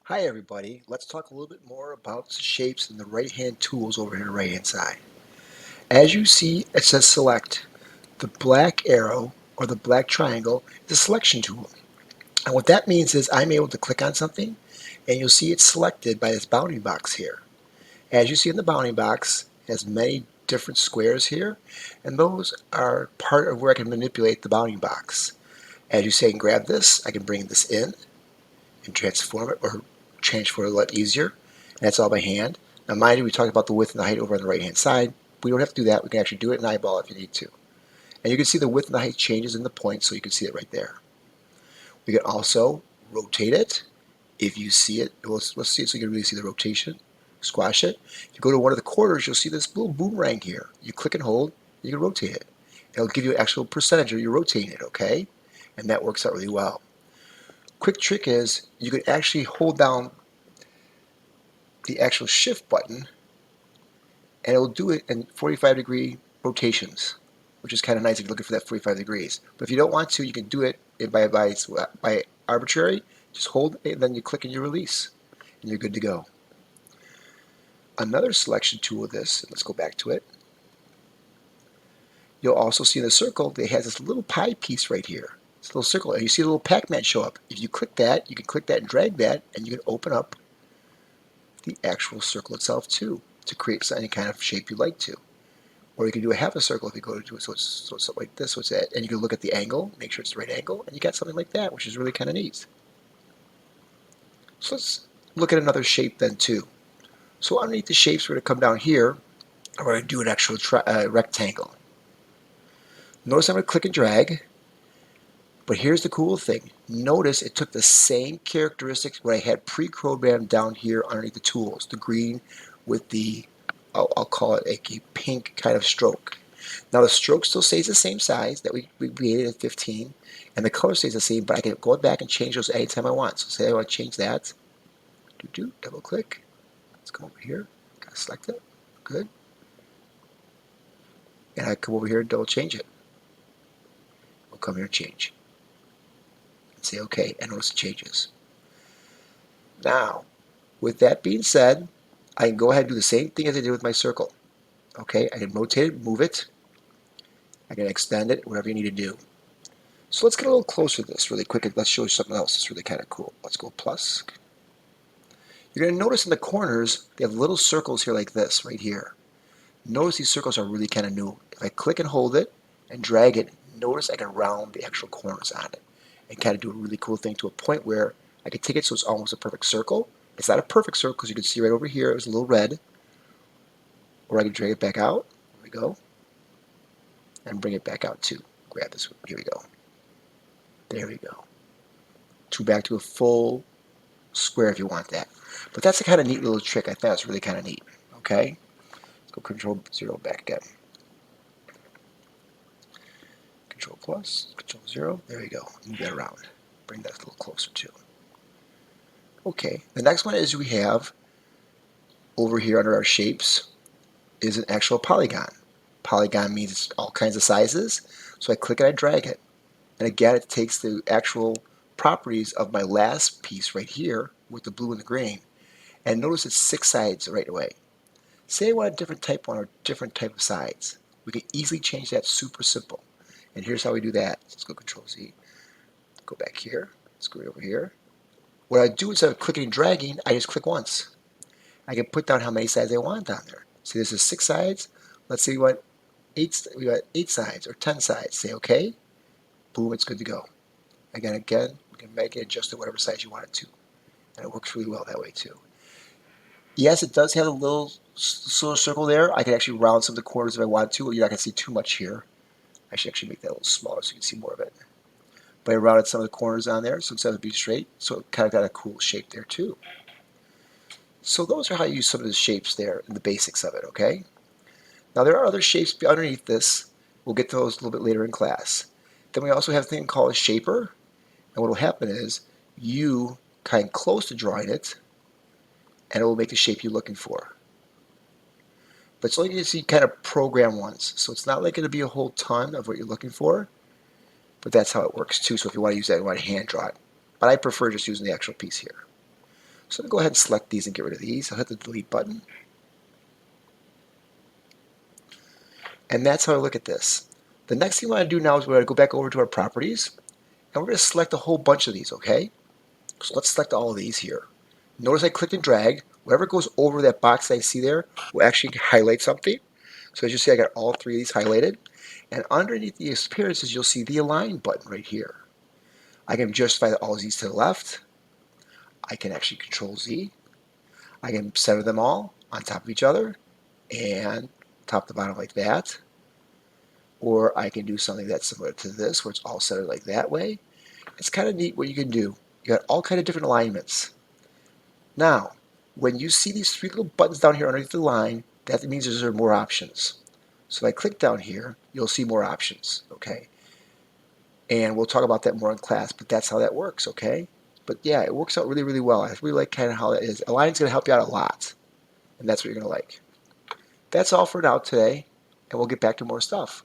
Hi everybody, let's talk a little bit more about the shapes and the right hand tools over here on the right hand side. As you see, it says select. The black arrow or the black triangle is a selection tool. And what that means is I'm able to click on something and you'll see it's selected by this bounding box here. As you see in the bounding box, it has many different squares here, and those are part of where I can manipulate the bounding box. As you say, I can grab this, I can bring this in, and transform it or transfer it a lot easier. And that's all by hand. Now mind you, we talked about the width and the height over on the right hand side. We don't have to do that. We can actually do it in eyeball if you need to. And you can see the width and the height changes in the point, so you can see it right there. We can also rotate it. If you see it, let's see it so you can really see the rotation. Squash it. If you go to one of the corners, you'll see this little boomerang here. You click and hold, you can rotate it. It'll give you an actual percentage of you rotating it, okay? And that works out really well. Quick trick is you can actually hold down the actual shift button and it will do it in 45-degree rotations, which is kind of nice if you're looking for that 45 degrees. But if you don't want to, you can do it by arbitrary. Just hold it, then you click and you release, and you're good to go. Another selection tool of this, let's go back to it. You'll also see in the circle, it has this little pie piece right here. This little circle, and you see a little Pac-Man show up. If you click that, you can click that and drag that, and you can open up the actual circle itself too, to create any kind of shape you like to. Or you can do a half a circle if you go to it, so it's like this, so it's that, and you can look at the angle, make sure it's the right angle, and you got something like that, which is really kind of neat. So let's look at another shape then too. So underneath the shapes, we're going to come down here, and we're going to do an actual rectangle. Notice I'm going to click and drag, but here's the cool thing. Notice it took the same characteristics what I had pre-programmed down here underneath the tools, the green with the, I'll call it a pink kind of stroke. Now the stroke still stays the same size that we created at 15, and the color stays the same, but I can go back and change those anytime I want. So say I want to change that, double click, let's come over here, gotta select it, good, and I come over here and double change it. We'll come here and change, and say okay, and notice it changes. Now, with that being said, I can go ahead and do the same thing as I did with my circle. Okay, I can rotate it, move it, I can extend it, whatever you need to do. So let's get a little closer to this really quick and let's show you something else that's really kind of cool. Let's go plus. You're going to notice in the corners, they have little circles here like this, right here. Notice these circles are really kind of new. If I click and hold it and drag it, notice I can round the actual corners on it and kind of do a really cool thing to a point where I can take it so it's almost a perfect circle. It's not a perfect circle because you can see right over here, it's a little red. Or I can drag it back out. There we go. And bring it back out too. Grab this. Here we go. There we go. Back to a full square if you want that. But that's a kind of neat little trick. I thought it was really kind of neat. Okay? Let's go Control 0 back again. Control plus, Control 0. There you go. Move that around. Bring that a little closer too. Okay. The next one is we have over here under our shapes is an actual polygon. Polygon means it's all kinds of sizes. So I click and I drag it. And again, it takes the actual properties of my last piece right here with the blue and the green. And notice it's 6 sides right away. Say I want a different type one or different type of sides. We can easily change that super simple. And here's how we do that. Let's go Control Z. Go back here. Let's go right over here. What I do instead of clicking and dragging, I just click once. I can put down how many sides I want down there. See, this is 6 sides. Let's say we want 8 sides or 10 sides. Say OK. Boom, it's good to go. Again, we can make it adjust to whatever size you want it to. And it works really well that way too. Yes, it does have a little circle there. I can actually round some of the corners if I want to. You're not going to see too much here. I should actually make that a little smaller so you can see more of it. But I rounded some of the corners on there, so instead of being straight, so it kind of got a cool shape there too. So those are how you use some of the shapes there and the basics of it, okay? Now there are other shapes underneath this. We'll get to those a little bit later in class. Then we also have a thing called a shaper. And what will happen is you kind of close to drawing it, and it will make the shape you're looking for. But it's only going to see kind of program once. So it's not like going to be a whole ton of what you're looking for. But that's how it works too. So if you want to use that, you want to hand draw it. But I prefer just using the actual piece here. So I'm going to go ahead and select these and get rid of these. I'll hit the delete button. And that's how I look at this. The next thing we want to do now is we're going to go back over to our properties, and we're going to select a whole bunch of these, okay? So let's select all of these here. Notice I clicked and dragged. Whatever goes over that box that I see there will actually highlight something. So as you see, I got all three of these highlighted. And underneath the appearances, you'll see the align button right here. I can justify all of these to the left. I can actually control Z. I can center them all on top of each other and top to bottom like that. Or I can do something that's similar to this, where it's all centered like that way. It's kind of neat what you can do. You got all kind of different alignments. Now, when you see these three little buttons down here underneath the line, that means there are more options. So if I click down here, you'll see more options, okay? And we'll talk about that more in class, but that's how that works, okay? But yeah, it works out really, really well. I really like kind of how that is. Align's going to help you out a lot, and that's what you're going to like. That's all for now today, and we'll get back to more stuff.